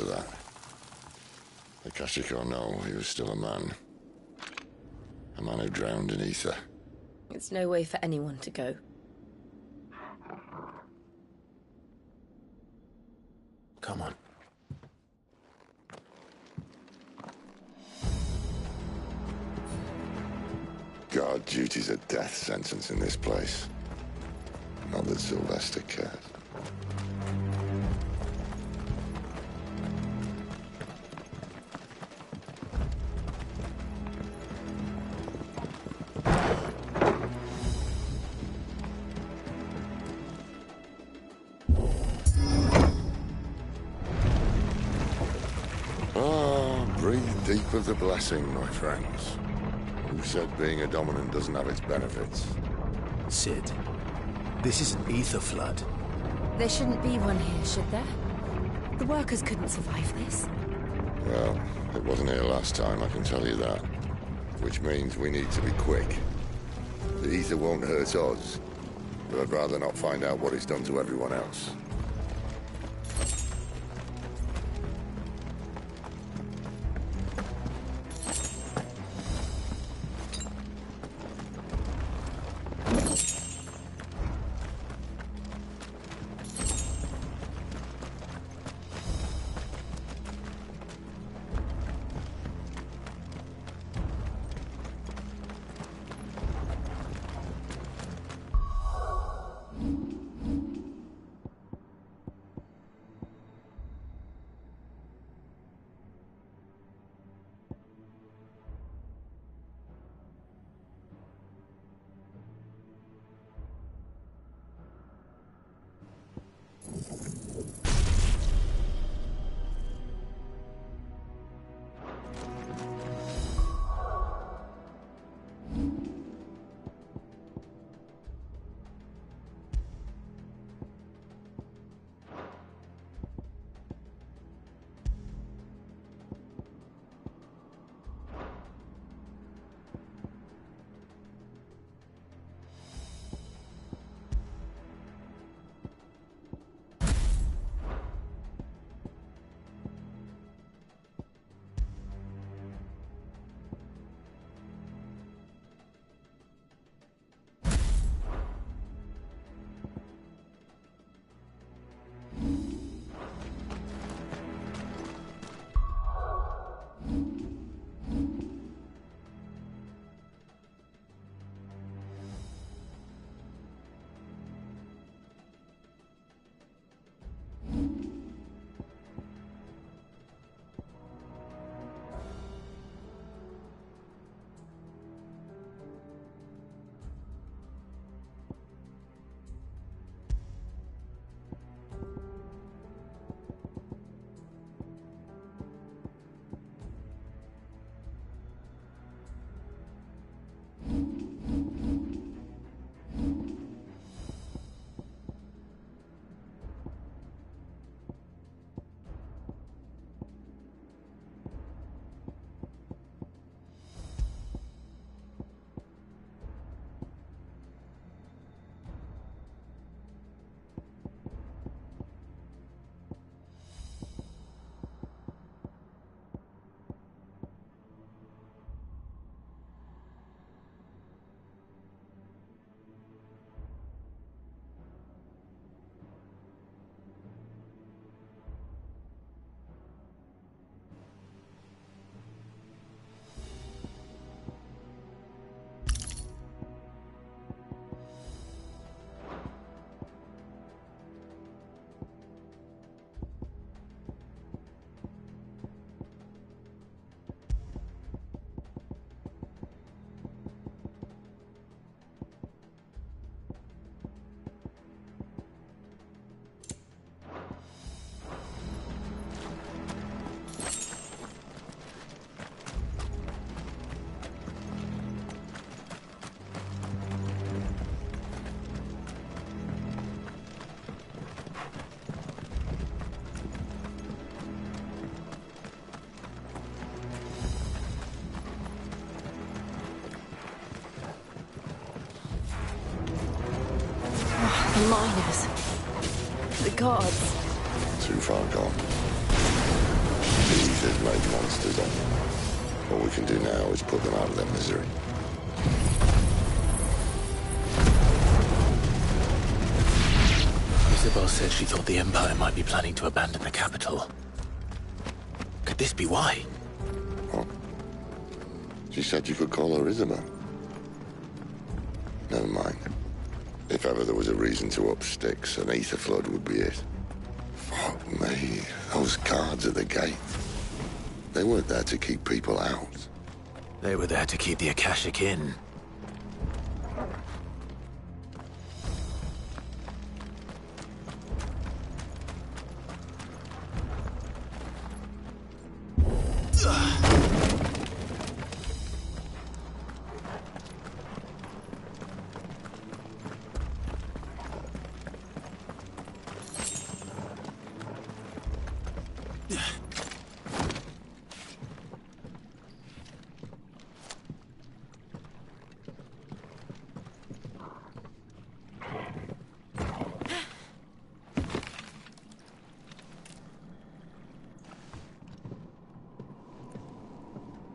to that. The Kashiko know he was still a man. A man who drowned in ether. It's no way for anyone to go. Come on. Guard duty's a death sentence in this place. Not that Sylvester cares. Breathe deep of the blessing, my friends. Who said being a dominant doesn't have its benefits? Cid, this is an ether flood. There shouldn't be one here, should there? The workers couldn't survive this. Well, it wasn't here last time, I can tell you that. Which means we need to be quick. The ether won't hurt us, but I'd rather not find out what it's done to everyone else. The miners. The gods. Too far gone. These has made monsters of them. All we can do now is put them out of their misery. Isabel said she thought the Empire might be planning to abandon the capital. Could this be why? What? She said you could call her Isabel. Never mind. If ever there was a reason to up sticks, an ether flood would be it. Fuck me. Those guards at the gate. They weren't there to keep people out. They were there to keep the Akashic in.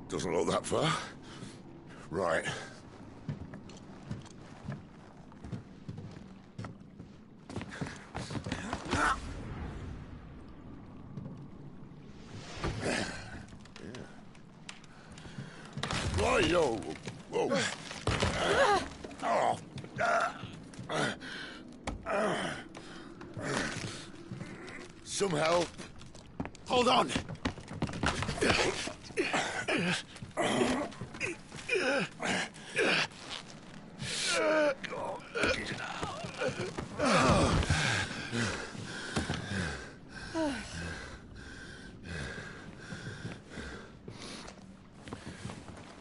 Doesn't look that far. Right. Right, yo. Whoa. Some help. Hold on!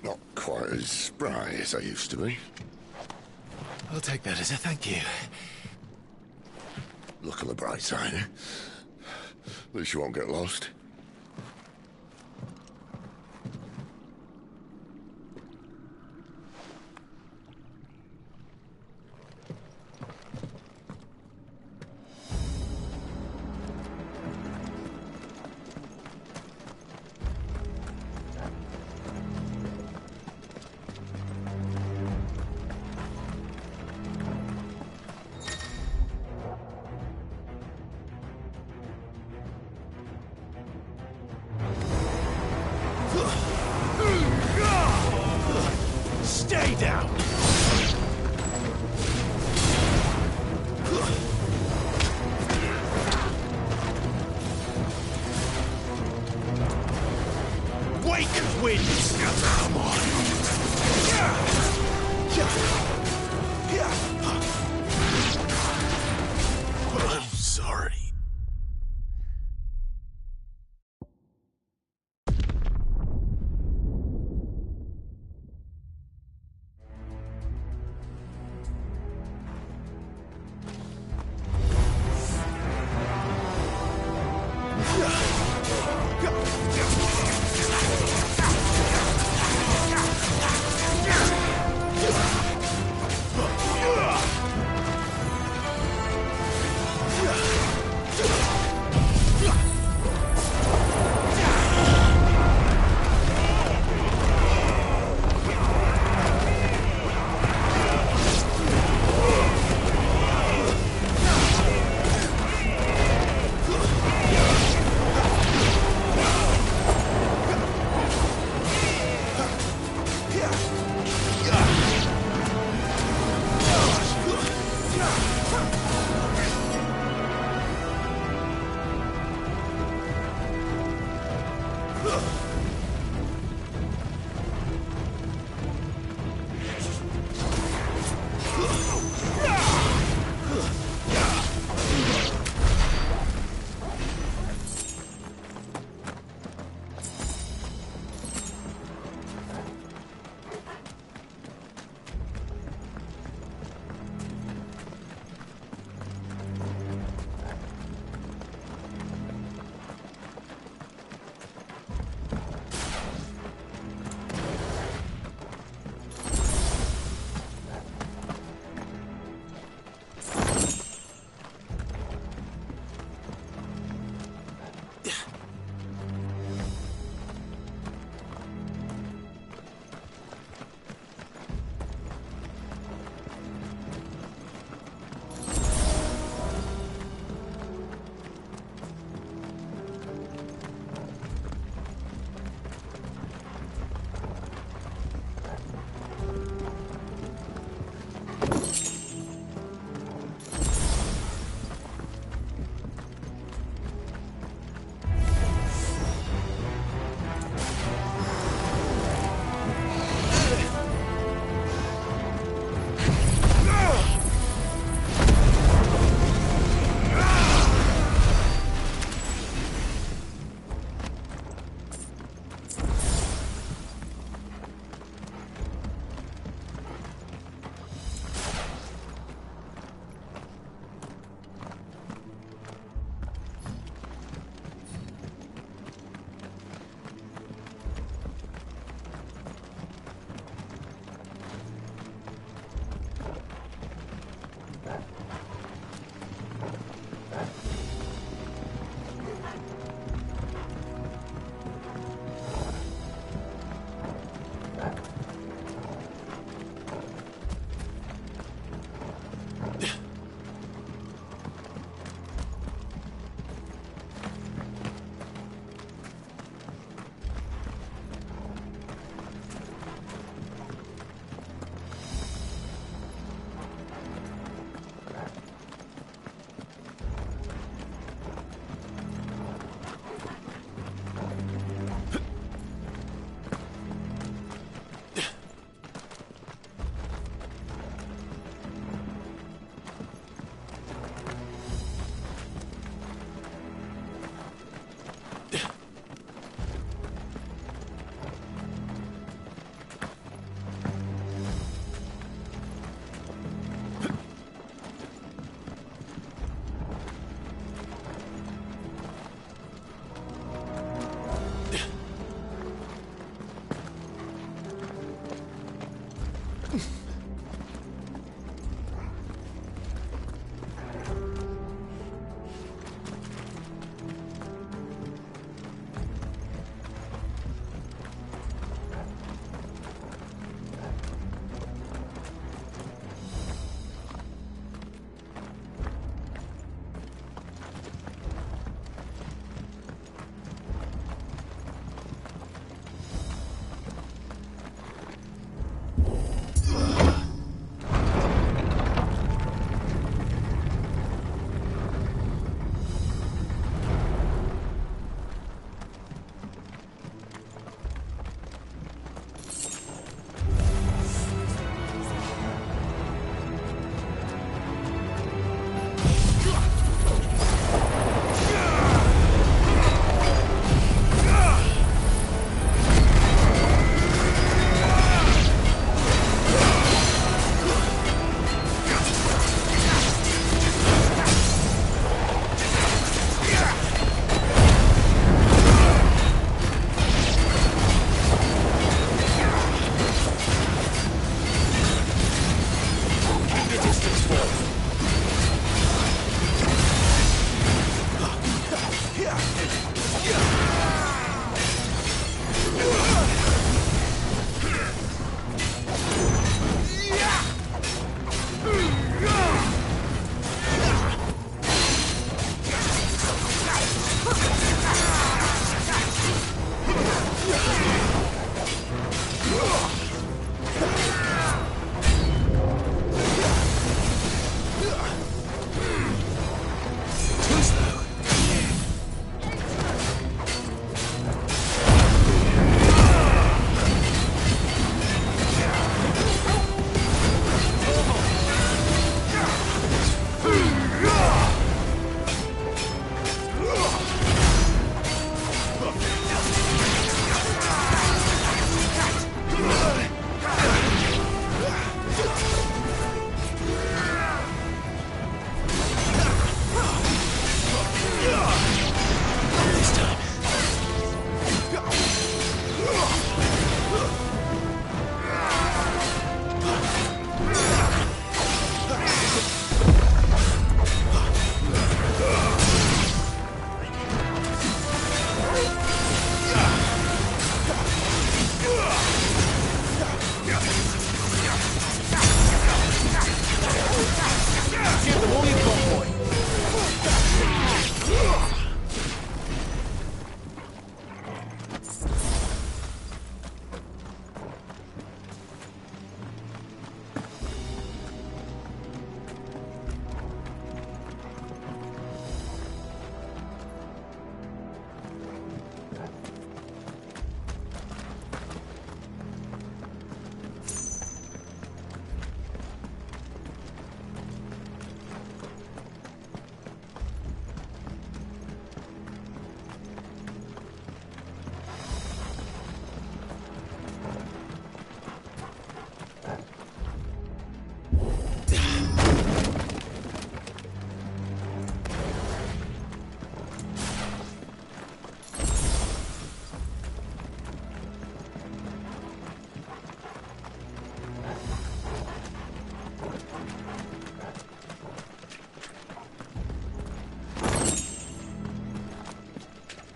Not quite as spry as I used to be. I'll take that as a thank you. Look on the bright side, eh? At least you won't get lost. Stay down! Wake of winds! Come on! I'm sorry.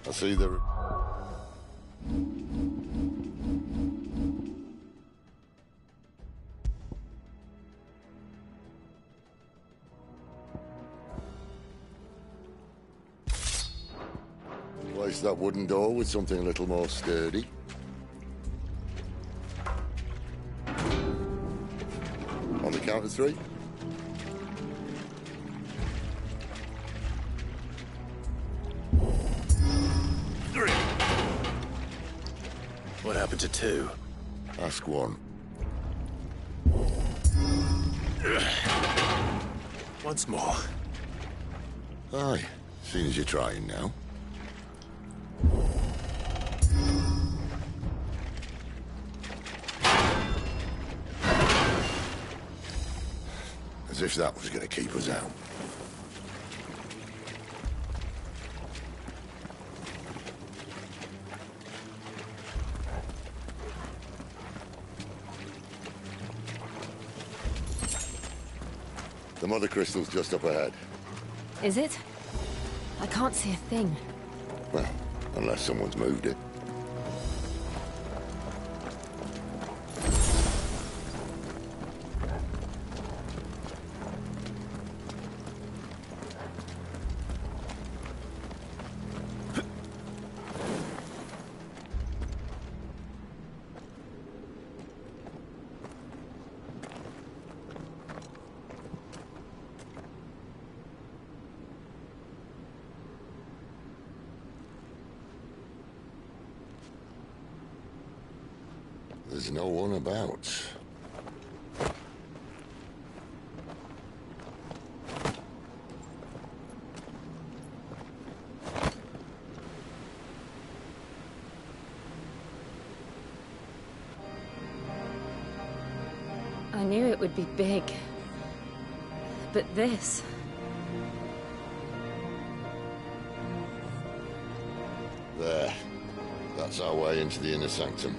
I see the... Replace that wooden door with something a little more sturdy. On the count of 3. What happened to 2? Ask 1. Once more. Aye, seeing as you're trying now. As if that was going to keep us out. The mother crystal's just up ahead. Is it? I can't see a thing. Well, unless someone's moved it. There's no one about. I knew it would be big. But this... There. That's our way into the inner sanctum.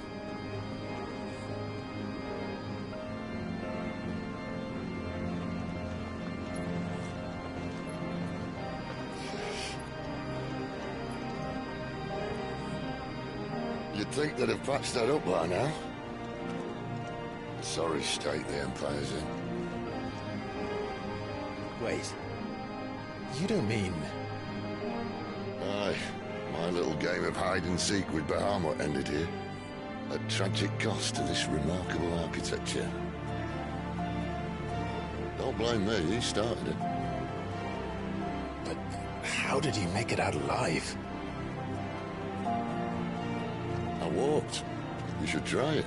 You'd think they'd have patched that up by now. A sorry state the Empire's in. Wait. You don't mean... Aye. My little game of hide-and-seek with Bahamut ended here. At tragic cost to this remarkable architecture. Don't blame me, he started it. But how did you make it out alive? I walked. You should try it.